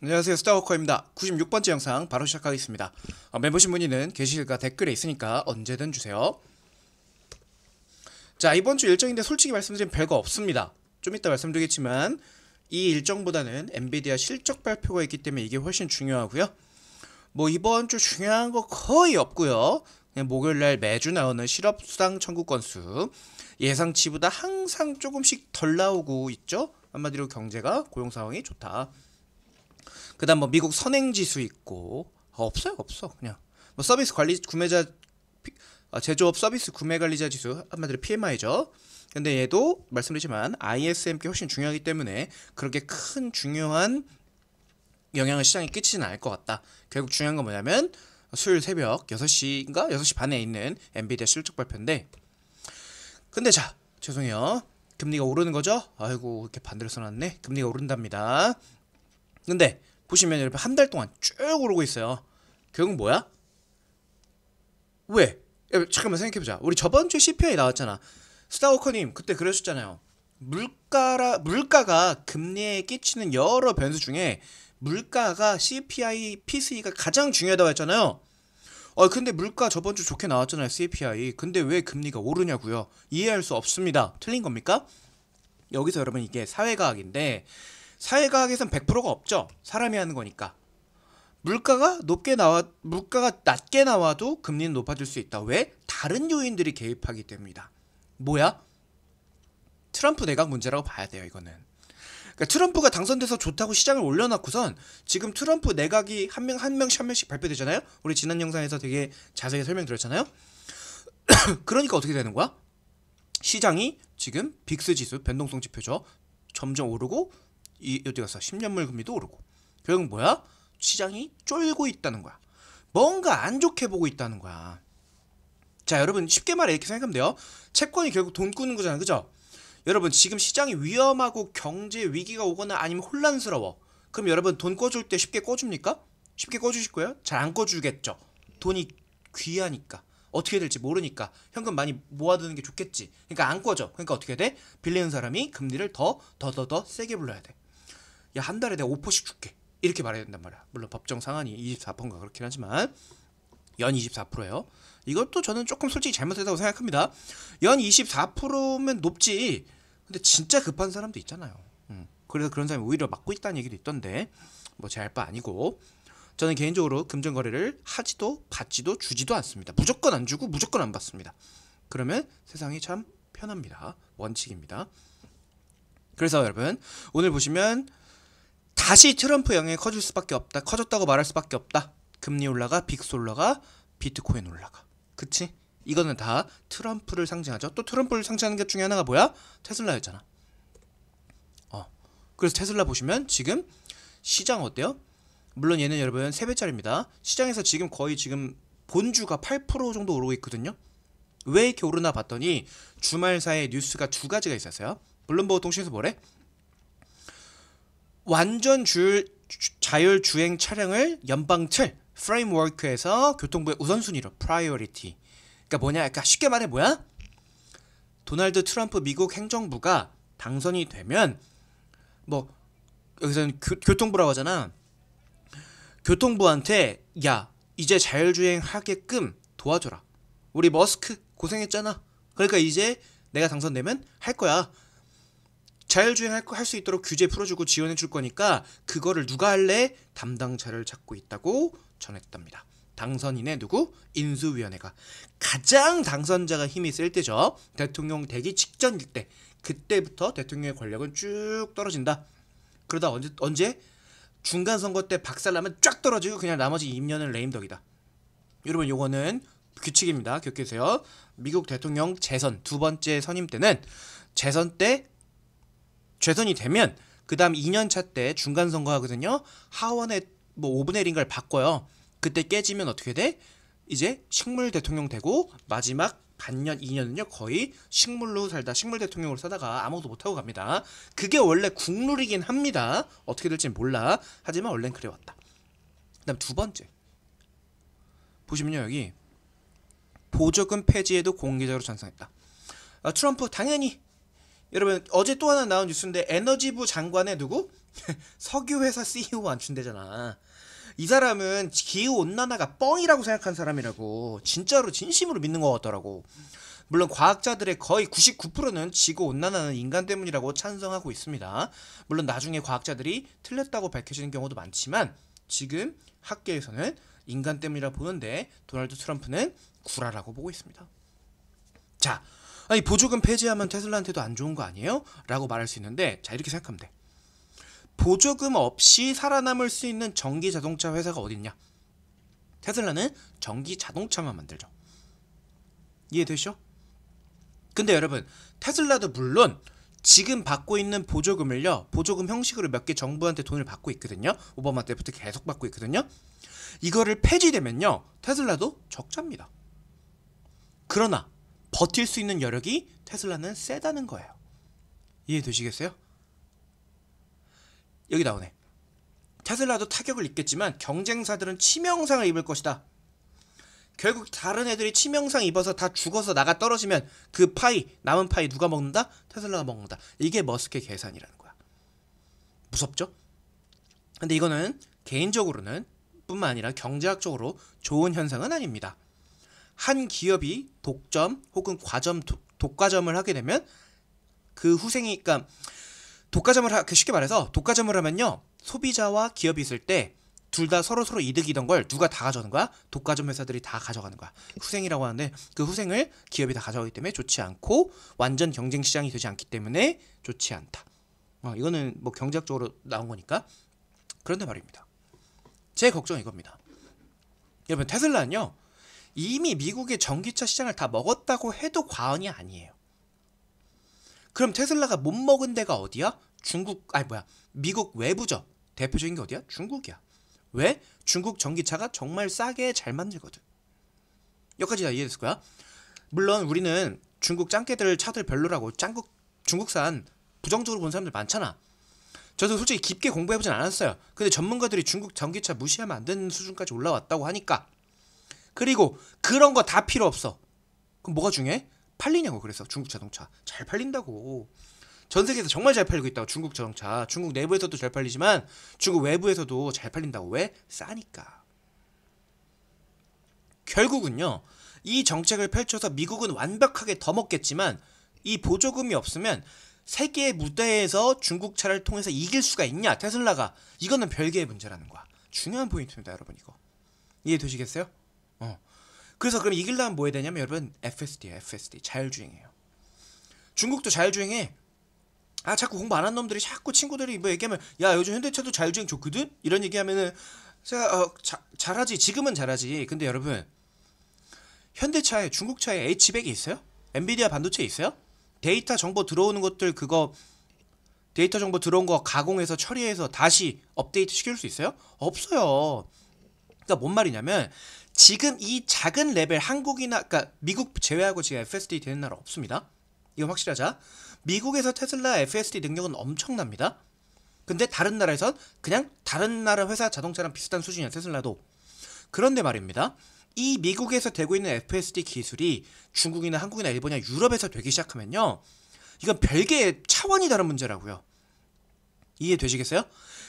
안녕하세요, 스타워커입니다. 96번째 영상 바로 시작하겠습니다. 멤버십 문의는 게시글과 댓글에 있으니까 언제든 주세요. 자, 이번 주 일정인데 솔직히 말씀드리면 별거 없습니다. 좀 이따 말씀드리겠지만 이 일정보다는 엔비디아 실적 발표가 있기 때문에 이게 훨씬 중요하고요. 뭐 이번 주 중요한 거 거의 없고요. 그냥 목요일날 매주 나오는 실업수당 청구 건수 예상치보다 항상 조금씩 덜 나오고 있죠. 한마디로 경제가 고용 상황이 좋다. 그 다음 뭐 미국 선행지수 있고 없어요. 그냥 뭐 서비스 관리 구매자 제조업 서비스 구매 관리자 지수 한마디로 PMI죠. 근데 얘도 말씀드리지만 ISM께 훨씬 중요하기 때문에 그렇게 큰 중요한 영향을 시장에 끼치지는 않을 것 같다. 결국 중요한 건 뭐냐면 수요일 새벽 6시인가 6시 반에 있는 엔비디아 실적 발표인데, 근데 자 죄송해요, 금리가 오르는 거죠. 아이고 이렇게 반대로 써놨네. 금리가 오른답니다. 근데 보시면 여러분 한 달 동안 쭉 오르고 있어요. 결국 뭐야? 왜? 잠깐만 생각해보자. 우리 저번 주에 CPI 나왔잖아. 스타워커님 그때 그러셨잖아요. 물가가 금리에 끼치는 여러 변수 중에 물가가 CPI, PCE가 가장 중요하다고 했잖아요. 근데 물가 저번 주 좋게 나왔잖아요, CPI. 근데 왜 금리가 오르냐고요? 이해할 수 없습니다. 틀린 겁니까? 여기서 여러분 이게 사회과학인데 사회과학에선 100%가 없죠. 사람이 하는 거니까. 물가가 낮게 나와도 금리는 높아질 수 있다. 왜? 다른 요인들이 개입하기 때문이다. 뭐야? 트럼프 내각 문제라고 봐야 돼요, 이거는. 그러니까 트럼프가 당선돼서 좋다고 시장을 올려놓고선 지금 트럼프 내각이 한 명씩 발표되잖아요. 우리 지난 영상에서 되게 자세히 설명드렸잖아요. 그러니까 어떻게 되는 거야? 시장이 지금 빅스 지수 변동성 지표죠. 점점 오르고 어디 갔어? 10년물 금리도 오르고. 결국 뭐야? 시장이 쫄고 있다는 거야. 뭔가 안 좋게 보고 있다는 거야. 자, 여러분 쉽게 말해 이렇게 생각하면 돼요. 채권이 결국 돈 꾸는 거잖아요, 그죠? 여러분 지금 시장이 위험하고 경제 위기가 오거나 아니면 혼란스러워. 그럼 여러분 돈 꿔줄 때 쉽게 꿔줍니까? 쉽게 꿔주실 거예요? 잘 안 꿔주겠죠. 돈이 귀하니까. 어떻게 될지 모르니까 현금 많이 모아두는 게 좋겠지. 그러니까 안 꿔줘. 그러니까 어떻게 돼? 빌리는 사람이 금리를 더 세게 불러야 돼. 야, 한 달에 내가 5%씩 줄게. 이렇게 말해야 된단 말이야. 물론 법정 상한이 24%인가 그렇긴 하지만 연 24%예요. 이것도 저는 조금 솔직히 잘못했다고 생각합니다. 연 24%면 높지. 근데 진짜 급한 사람도 있잖아요. 그래서 그런 사람이 오히려 막고 있다는 얘기도 있던데 뭐 제 알 바 아니고, 저는 개인적으로 금전 거래를 하지도 받지도 주지도 않습니다. 무조건 안 주고 무조건 안 받습니다. 그러면 세상이 참 편합니다. 원칙입니다. 그래서 여러분 오늘 보시면 다시 트럼프 영향이 커질 수밖에 없다. 커졌다고 말할 수밖에 없다. 금리 올라가, 빅스 올라가, 비트코인 올라가. 그치? 이거는 다 트럼프를 상징하죠. 또 트럼프를 상징하는 것 중에 하나가 뭐야? 테슬라였잖아. 그래서 테슬라 보시면 지금 시장 어때요? 물론 얘는 여러분 3배짜리입니다. 시장에서 지금 거의 지금 본주가 8% 정도 오르고 있거든요. 왜 이렇게 오르나 봤더니 주말 사이에 뉴스가 두 가지가 있었어요. 블룸버그 통신에서 뭐래? 완전 자율 주행 차량을 연방틀 프레임워크에서 교통부의 우선순위로 프라이어리티. 그러니까 뭐냐? 그러니까 쉽게 말해 뭐야? 도널드 트럼프 미국 행정부가 당선이 되면 뭐 여기서는 교통부라고 하잖아. 교통부한테 야 이제 자율주행 하게끔 도와줘라. 우리 머스크 고생했잖아. 그러니까 이제 내가 당선되면 할 거야. 자율주행 할 수 있도록 규제 풀어주고 지원해줄 거니까 그거를 누가 할래? 담당자를 찾고 있다고 전했답니다. 당선인의 누구? 인수위원회가. 가장 당선자가 힘이 쓸 때죠. 대통령 되기 직전일 때. 그때부터 대통령의 권력은 쭉 떨어진다. 그러다 언제? 중간선거 때 박살나면 쫙 떨어지고 그냥 나머지 2년은 레임덕이다. 여러분 요거는 규칙입니다. 기억해주세요. 미국 대통령 재선 두 번째 선임 때는 재선 때 재선이 되면 그 다음 2년차 때 중간선거 하거든요. 하원의 뭐 5분의 1인가를 바꿔요. 그때 깨지면 어떻게 돼? 이제 식물 대통령 되고 마지막 반년 2년은요 거의 식물로 살다 식물 대통령으로 살다가 아무것도 못하고 갑니다. 그게 원래 국룰이긴 합니다. 어떻게 될지는 몰라. 하지만 원래는 그래왔다. 그 다음 두 번째 보시면요, 여기 보조금 폐지에도 공개적으로 찬성했다. 트럼프 당연히. 여러분 어제 또 하나 나온 뉴스인데 에너지부 장관의 누구? 석유회사 CEO 안춘대잖아. 이 사람은 기후온난화가 뻥이라고 생각한 사람이라고. 진짜로 진심으로 믿는 것 같더라고. 물론 과학자들의 거의 99%는 지구온난화는 인간 때문이라고 찬성하고 있습니다. 물론 나중에 과학자들이 틀렸다고 밝혀지는 경우도 많지만 지금 학계에서는 인간 때문이라 보는데 도널드 트럼프는 구라라고 보고 있습니다. 자, 아니 보조금 폐지하면 테슬라한테도 안 좋은 거 아니에요? 라고 말할 수 있는데, 자 이렇게 생각하면 돼. 보조금 없이 살아남을 수 있는 전기 자동차 회사가 어딨냐? 테슬라는 전기 자동차만 만들죠. 이해되시죠? 근데 여러분, 테슬라도 물론 지금 받고 있는 보조금을요, 보조금 형식으로 몇 개 정부한테 돈을 받고 있거든요. 오바마 때부터 계속 받고 있거든요. 이거를 폐지되면요, 테슬라도 적자입니다. 그러나 버틸 수 있는 여력이 테슬라는 세다는 거예요. 이해되시겠어요? 여기 나오네. 테슬라도 타격을 입겠지만 경쟁사들은 치명상을 입을 것이다. 결국 다른 애들이 치명상 입어서 다 죽어서 나가 떨어지면 그 파이, 남은 파이 누가 먹는다? 테슬라가 먹는다. 이게 머스크의 계산이라는 거야. 무섭죠? 근데 이거는 개인적으로는 뿐만 아니라 경제학적으로 좋은 현상은 아닙니다. 한 기업이 독점 혹은 독과점을 하게 되면 그 후생이, 그러니까 쉽게 말해서 독과점을 하면요, 소비자와 기업이 있을 때 둘 다 서로 이득이던 걸 누가 다 가져가는 거야? 독과점 회사들이 다 가져가는 거야. 후생이라고 하는데 그 후생을 기업이 다 가져가기 때문에 좋지 않고, 완전 경쟁 시장이 되지 않기 때문에 좋지 않다. 이거는 뭐 경제학적으로 나온 거니까. 그런데 말입니다, 제 걱정은 이겁니다. 여러분, 테슬라는요 이미 미국의 전기차 시장을 다 먹었다고 해도 과언이 아니에요. 그럼 테슬라가 못 먹은 데가 어디야? 미국 외부죠. 대표적인 게 어디야? 중국이야. 왜? 중국 전기차가 정말 싸게 잘 만들거든. 여기까지 다 이해됐을 거야? 물론 우리는 중국 짱깨들 차들 별로라고 중국산 부정적으로 본 사람들 많잖아. 저도 솔직히 깊게 공부해보진 않았어요. 근데 전문가들이 중국 전기차 무시하면 안 되는 수준까지 올라왔다고 하니까. 그리고 그런 거 다 필요 없어. 그럼 뭐가 중요해? 팔리냐고. 그래서 중국 자동차 잘 팔린다고. 전 세계에서 정말 잘 팔리고 있다고. 중국 자동차 중국 내부에서도 잘 팔리지만 중국 외부에서도 잘 팔린다고. 왜? 싸니까. 결국은요, 이 정책을 펼쳐서 미국은 완벽하게 더 먹겠지만 이 보조금이 없으면 세계 무대에서 중국 차를 통해서 이길 수가 있냐, 테슬라가. 이거는 별개의 문제라는 거야. 중요한 포인트입니다, 여러분. 이거 이해되시겠어요? 그래서 그럼 이기려면 뭐 해야 되냐면 여러분, FSD예요. FSD. 자율주행이에요. 중국도 자율주행해. 자꾸 공부 안 한 놈들이 자꾸 친구들이 뭐 얘기하면, 야 요즘 현대차도 자율주행 좋거든? 이런 얘기하면은 제가 잘하지. 지금은 잘하지. 근데 여러분, 현대차에, 중국차에 H백이 있어요? 엔비디아 반도체 있어요? 데이터 정보 들어오는 것들, 데이터 정보 들어온 거 가공해서 처리해서 다시 업데이트 시킬 수 있어요? 없어요. 그러니까 뭔 말이냐면 지금 이 작은 레벨, 한국이나, 그러니까 미국 제외하고 지금 FSD 되는 나라 없습니다. 이건 확실하자. 미국에서 테슬라 FSD 능력은 엄청납니다. 근데 다른 나라에선 그냥 다른 나라 회사 자동차랑 비슷한 수준이야, 테슬라도. 그런데 말입니다, 이 미국에서 되고 있는 FSD 기술이 중국이나 한국이나 일본이나 유럽에서 되기 시작하면요, 이건 별개의 차원이 다른 문제라고요. 이해되시겠어요?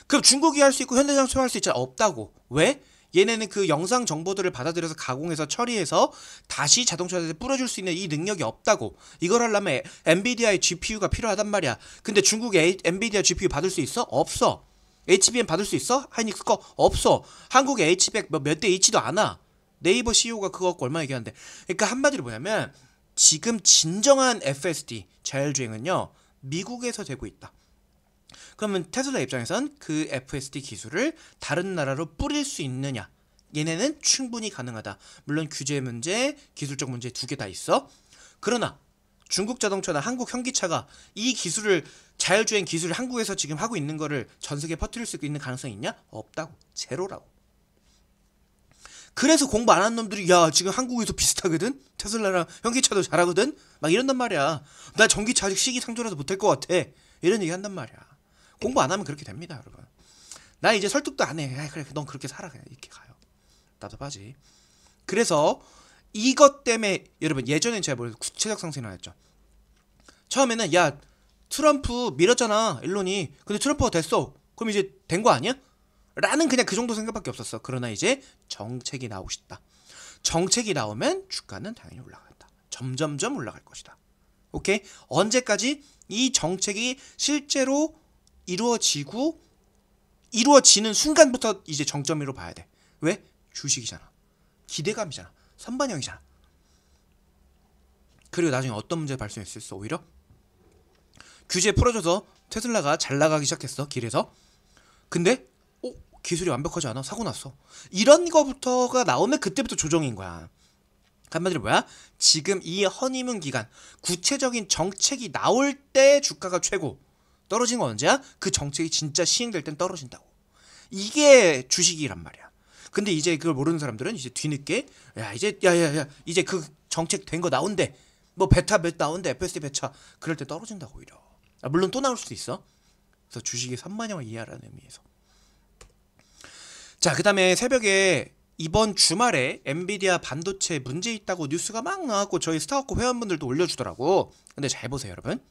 그럼 중국이 할 수 있고 현대자동차 할 수 있잖아. 없다고. 왜? 얘네는 그 영상 정보들을 받아들여서 가공해서 처리해서 다시 자동차에 뿌려줄 수 있는 이 능력이 없다고. 이걸 하려면 엔비디아의 GPU가 필요하단 말이야. 근데 중국에 엔비디아 GPU 받을 수 있어? 없어. HBM 받을 수 있어? 하이닉스 거? 없어. 한국에 H백 몇 대 있지도 않아. 네이버 CEO가 그거 갖고 얼마 얘기하는데. 그러니까 한마디로 뭐냐면 지금 진정한 FSD 자율주행은요, 미국에서 되고 있다. 그러면 테슬라 입장에선 그 FSD 기술을 다른 나라로 뿌릴 수 있느냐? 얘네는 충분히 가능하다. 물론 규제 문제, 기술적 문제 두 개 다 있어. 그러나 중국 자동차나 한국 현기차가 이 기술을, 자율주행 기술을 한국에서 지금 하고 있는 거를 전 세계에 퍼뜨릴 수 있는 가능성이 있냐? 없다고. 제로라고. 그래서 공부 안 한 놈들이 야 지금 한국에서 비슷하거든? 테슬라랑 현기차도 잘하거든? 막 이런단 말이야. 나 전기차 아직 시기상조라서 못할 것 같아. 이런 얘기 한단 말이야. 공부 안 하면 그렇게 됩니다, 여러분. 나 이제 설득도 안 해. 그래, 넌 그렇게 살아. 그냥 이렇게 가요. 답답하지. 그래서 이것 때문에 여러분, 예전엔 제가 구체적 상승이 나왔죠. 처음에는 야 트럼프 밀었잖아, 일론이. 근데 트럼프가 됐어. 그럼 이제 된 거 아니야? 라는 그냥 그 정도 생각밖에 없었어. 그러나 이제 정책이 나오고 싶다. 정책이 나오면 주가는 당연히 올라간다. 점점점 올라갈 것이다. 오케이? 언제까지? 이 정책이 실제로 이루어지는 순간부터 이제 정점으로 봐야 돼. 왜? 주식이잖아. 기대감이잖아. 선반영이잖아. 그리고 나중에 어떤 문제가 발생할 수 있어? 오히려 규제 풀어줘서 테슬라가 잘 나가기 시작했어. 길에서. 근데 기술이 완벽하지 않아. 사고 났어. 이런 거부터가 나오면 그때부터 조정인 거야. 한마디로 뭐야? 지금 이 허니문 기간 구체적인 정책이 나올 때 주가가 최고. 떨어지는 건 언제야? 그 정책이 진짜 시행될 땐 떨어진다고. 이게 주식이란 말이야. 근데 이제 그걸 모르는 사람들은 이제 뒤늦게 이제 그 정책 된 거 나온대. 뭐 베타 나온대. FSD 베타. 그럴 때 떨어진다고 오히려. 물론 또 나올 수도 있어. 그래서 주식의 선반영을 이해하라는 의미에서. 자, 그 다음에 새벽에 이번 주말에 엔비디아 반도체 문제 있다고 뉴스가 막 나왔고 저희 스타워크 회원분들도 올려주더라고. 근데 잘 보세요 여러분.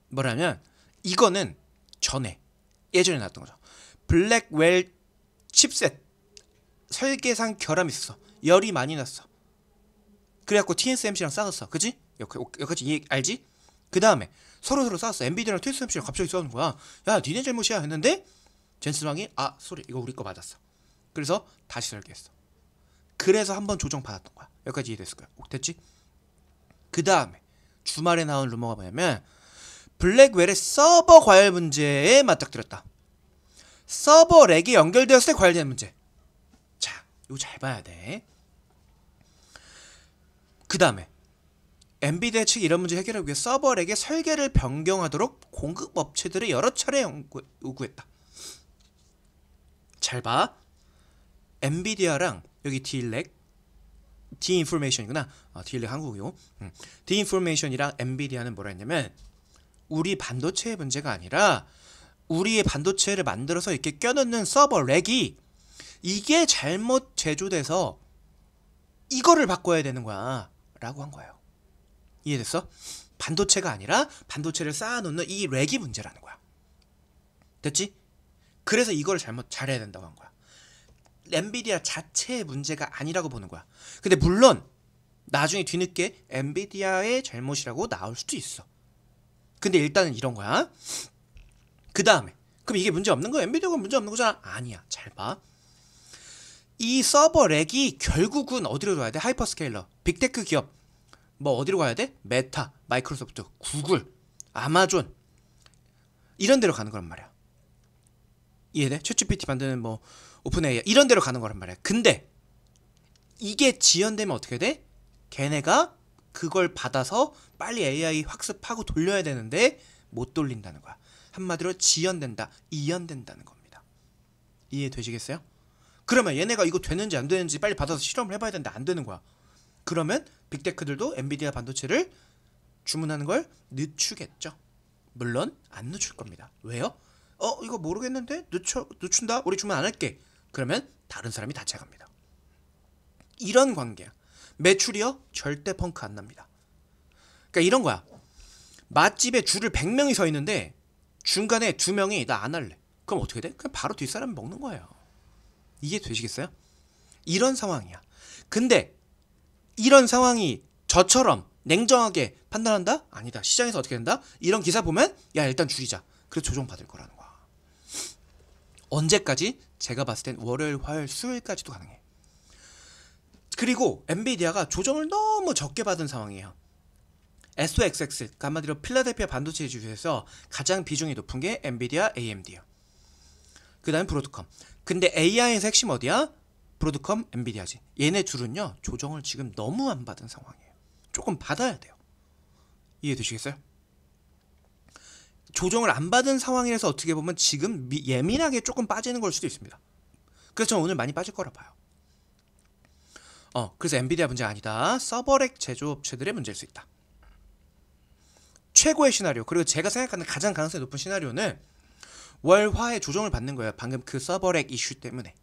뭐라면 이거는 예전에 나왔던 거죠. 블랙웰 칩셋 설계상 결함이 있었어. 열이 많이 났어. 그래갖고 TSMC랑 싸웠어. 그치? 여기까지 알지? 그 다음에 서로 싸웠어. 엔비디아랑 TSMC랑 갑자기 싸우는 거야. 야 니네 잘못이야 했는데 젠슨왕이 소리 이거 우리 거 맞았어. 그래서 다시 설계했어. 그래서 한번 조정 받았던 거야. 여기까지 이해됐을 거야. 됐지? 그 다음에 주말에 나온 루머가 뭐냐면 블랙웰의 서버 과열 문제에 맞닥뜨렸다. 서버 렉이 연결되었을 때 과열되는 문제. 자, 이거 잘 봐야 돼. 그 다음에 엔비디아 측이 이런 문제 해결하기 위해 서버 렉의 설계를 변경하도록 공급 업체들을 여러 차례 요구했다. 잘 봐. 엔비디아랑 여기 디인포메이션이구나. 딜렉 한국이고. 디인포메이션이랑 엔비디아는 뭐라 했냐면 우리 반도체의 문제가 아니라 우리의 반도체를 만들어서 이렇게 껴넣는 서버 렉이 이게 잘못 제조돼서 이거를 바꿔야 되는 거야 라고 한 거예요. 이해됐어? 반도체가 아니라 반도체를 쌓아놓는 이 렉이 문제라는 거야. 됐지? 그래서 이걸 잘해야 된다고 한 거야. 엔비디아 자체의 문제가 아니라고 보는 거야. 근데 물론 나중에 뒤늦게 엔비디아의 잘못이라고 나올 수도 있어. 근데 일단은 이런 거야. 그 다음에 그럼 이게 문제 없는 거야? 엔비디아가 문제 없는 거잖아? 아니야. 잘 봐. 이 서버 렉이 결국은 어디로 가야 돼? 하이퍼스케일러, 빅테크 기업 뭐 어디로 가야 돼? 메타, 마이크로소프트, 구글, 아마존 이런 데로 가는 거란 말이야. 이해돼? 챗GPT 만드는 뭐 오픈 AI 이런 데로 가는 거란 말이야. 근데 이게 지연되면 어떻게 돼? 걔네가 그걸 받아서 빨리 AI 학습하고 돌려야 되는데 못 돌린다는 거야. 한마디로 지연된다, 이연된다는 겁니다. 이해되시겠어요? 그러면 얘네가 이거 되는지 안 되는지 빨리 받아서 실험을 해봐야 되는데 안 되는 거야. 그러면 빅테크들도 엔비디아 반도체를 주문하는 걸 늦추겠죠. 물론 안 늦출 겁니다. 왜요? 이거 모르겠는데 늦춘다? 우리 주문 안 할게. 그러면 다른 사람이 다 채갑니다. 이런 관계야. 매출이요? 절대 펑크 안 납니다. 그러니까 이런 거야. 맛집에 줄을 100명이 서 있는데 중간에 2명이 나 안 할래. 그럼 어떻게 돼? 그냥 바로 뒷사람이 먹는 거예요. 이해 되시겠어요? 이런 상황이야. 근데 이런 상황이 저처럼 냉정하게 판단한다? 아니다. 시장에서 어떻게 된다? 이런 기사 보면 야 일단 줄이자. 그래서 조정받을 거라는 거야. 언제까지? 제가 봤을 땐 월요일, 화요일, 수요일까지도 가능해. 그리고 엔비디아가 조정을 너무 적게 받은 상황이에요. SOXX, 한마디로 필라델피아 반도체 주에서 가장 비중이 높은 게 엔비디아, AMD야. 그 다음에 브로드컴. 근데 AI에서 핵심 어디야? 브로드컴, 엔비디아지. 얘네 둘은요 조정을 지금 너무 안 받은 상황이에요. 조금 받아야 돼요. 이해되시겠어요? 조정을 안 받은 상황이라서 어떻게 보면 지금 예민하게 조금 빠지는 걸 수도 있습니다. 그래서 저는 오늘 많이 빠질 거라 봐요. 그래서 엔비디아 문제가 아니다. 서버렉 제조업체들의 문제일 수 있다. 최고의 시나리오, 그리고 제가 생각하는 가장 가능성이 높은 시나리오는 월화에 조정을 받는 거예요. 방금 그 서버렉 이슈 때문에.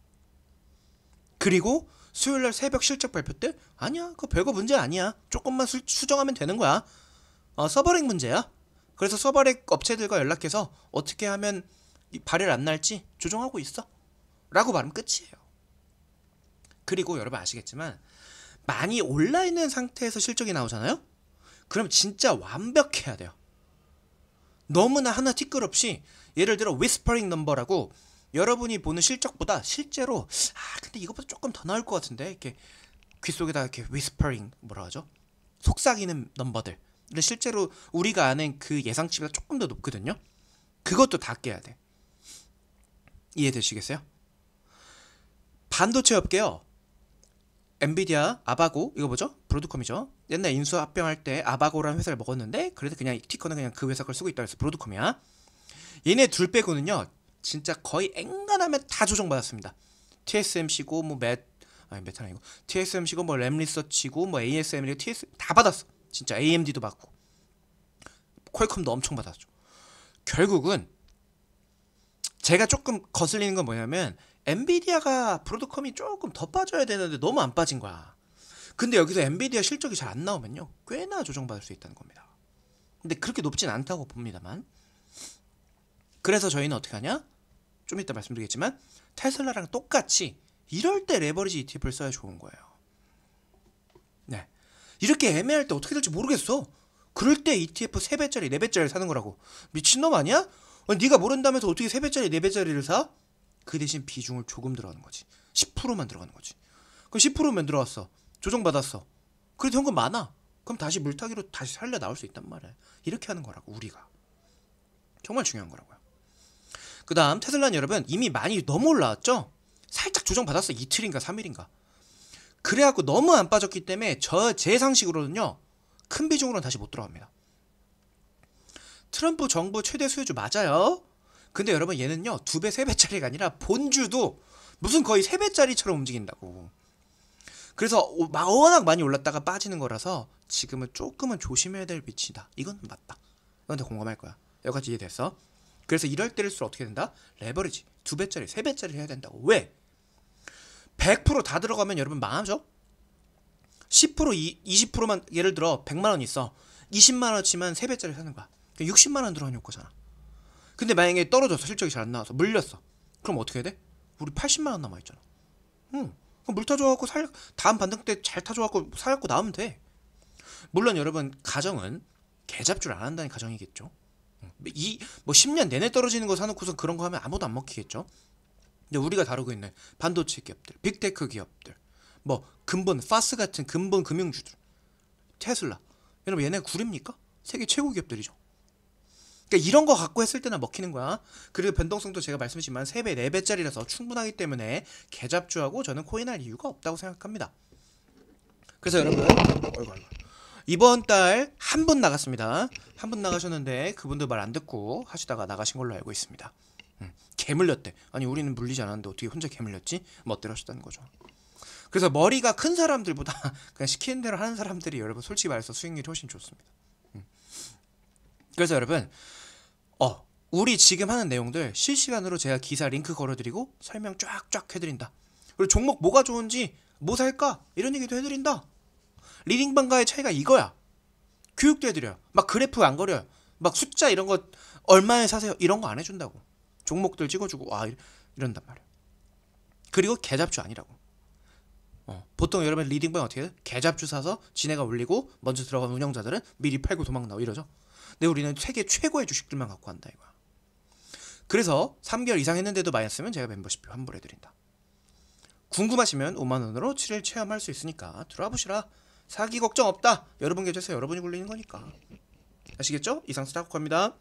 그리고 수요일날 새벽 실적 발표 때 아니야 그거 별거 문제 아니야. 조금만 수정하면 되는 거야. 서버렉 문제야. 그래서 서버렉 업체들과 연락해서 어떻게 하면 발열 안 날지 조정하고 있어 라고 말하면 끝이에요. 그리고 여러분 아시겠지만 많이 올라있는 상태에서 실적이 나오잖아요. 그럼 진짜 완벽해야 돼요. 너무나 하나 티끌 없이, 예를 들어 위스퍼링 넘버라고 여러분이 보는 실적보다 실제로 근데 이것보다 조금 더 나올 것 같은데, 이렇게 귓속에다 이렇게 위스퍼링, 뭐라 하죠? 속삭이는 넘버들. 근데 실제로 우리가 아는 그 예상치보다 조금 더 높거든요. 그것도 다 깨야 돼. 이해되시겠어요? 반도체 업계요. 엔비디아, 아바고, 이거 뭐죠? 브로드컴이죠. 옛날 인수 합병할 때 아바고라는 회사를 먹었는데, 그래도 그냥 티커는 그냥 그 회사 걸 쓰고 있다 해서 브로드컴이야. 얘네 둘 빼고는요, 진짜 거의 앵간하면 다 조정받았습니다. TSMC고 메타는 아니고 TSMC고 뭐 램리서치고 뭐 ASM이고 TS 다 받았어. 진짜 AMD도 받고 퀄컴도 엄청 받았죠. 결국은 제가 조금 거슬리는 건 뭐냐면, 엔비디아가 브로드컴이 조금 더 빠져야 되는데 너무 안 빠진 거야. 근데 여기서 엔비디아 실적이 잘 안 나오면요, 꽤나 조정받을 수 있다는 겁니다. 근데 그렇게 높진 않다고 봅니다만. 그래서 저희는 어떻게 하냐? 좀 이따 말씀드리겠지만 테슬라랑 똑같이 이럴 때 레버리지 ETF를 써야 좋은 거예요. 네, 이렇게 애매할 때 어떻게 될지 모르겠어. 그럴 때 ETF 3배짜리 4배짜리 사는 거라고. 미친놈 아니야? 네가 모른다면서 어떻게 3배짜리 4배짜리를 사? 그 대신 비중을 조금 들어가는 거지. 10%만 들어가는 거지. 그럼 10%면 들어갔어. 조정받았어. 그래도 현금 많아. 그럼 다시 물타기로 다시 살려 나올 수 있단 말이야. 이렇게 하는 거라고, 우리가. 정말 중요한 거라고요. 그 다음 테슬라는 여러분 이미 많이 너무 올라왔죠? 살짝 조정받았어. 이틀인가 3일인가. 그래갖고 너무 안 빠졌기 때문에 제 상식으로는요, 큰 비중으로는 다시 못 들어갑니다. 트럼프 정부 최대 수혜주 맞아요. 근데 여러분 얘는요 2배 3배짜리가 아니라 본주도 무슨 거의 3배짜리처럼 움직인다고. 그래서 워낙 많이 올랐다가 빠지는 거라서 지금은 조금은 조심해야 될 위치다. 이건 맞다. 이건 다 공감할 거야. 여기까지 이해됐어? 그래서 이럴 때일수록 어떻게 된다? 레버리지 2배짜리 3배짜리 해야 된다고. 왜? 100% 다 들어가면 여러분 망하죠? 10% 20%만, 예를 들어 100만원 있어. 20만원치만 3배짜리 사는 거야. 60만원 들어가는 효과잖아. 근데 만약에 떨어져서 실적이 잘 안 나와서 물렸어. 그럼 어떻게 해야 돼? 우리 80만원 남아있잖아. 그럼 물 타줘갖고 다음 반등 때 잘 타줘갖고 사갖고 나오면 돼. 물론 여러분 가정은 개잡줄 안 한다는 가정이겠죠. 뭐 10년 내내 떨어지는 거 사놓고서 그런 거 하면 아무도 안 먹히겠죠. 근데 우리가 다루고 있는 반도체 기업들, 빅테크 기업들, 뭐 근본 파스 같은 근본 금융주들, 테슬라, 여러분 얘네 구립니까? 세계 최고 기업들이죠. 그러니까 이런 거 갖고 했을 때나 먹히는 거야. 그리고 변동성도 제가 말씀드렸지만 3배, 4배짜리라서 충분하기 때문에 개잡주하고 저는 코인할 이유가 없다고 생각합니다. 그래서 여러분 이번 달 한 분 나갔습니다. 한 분 나가셨는데 그분도 말 안 듣고 하시다가 나가신 걸로 알고 있습니다. 개 물렸대. 아니 우리는 물리지 않았는데 어떻게 혼자 개 물렸지? 멋대로 하셨다는 거죠. 그래서 머리가 큰 사람들보다 그냥 시키는 대로 하는 사람들이 여러분 솔직히 말해서 수익률이 훨씬 좋습니다. 그래서 여러분 우리 지금 하는 내용들 실시간으로 제가 기사 링크 걸어드리고 설명 쫙쫙 해드린다. 그리고 종목 뭐가 좋은지 뭐 살까 이런 얘기도 해드린다. 리딩방과의 차이가 이거야. 교육도 해드려요. 막 그래프 안 그려요. 막 숫자 이런 거 얼마에 사세요 이런 거 안 해준다고. 종목들 찍어주고 이런단 말이야. 그리고 개잡주 아니라고. 보통 여러분 리딩방 어떻게 해요? 개잡주 사서 지네가 올리고 먼저 들어간 운영자들은 미리 팔고 도망 나오 이러죠. 근데 우리는 세계 최고의 주식들만 갖고 한다 이거야. 그래서 3개월 이상 했는데도 마이너스면 제가 멤버십비 환불해드린다. 궁금하시면 5만원으로 7일 체험할 수 있으니까 들어와 보시라. 사기 걱정 없다. 여러분 계좌에서 여러분이 굴리는 거니까. 아시겠죠? 이상 스타코입니다.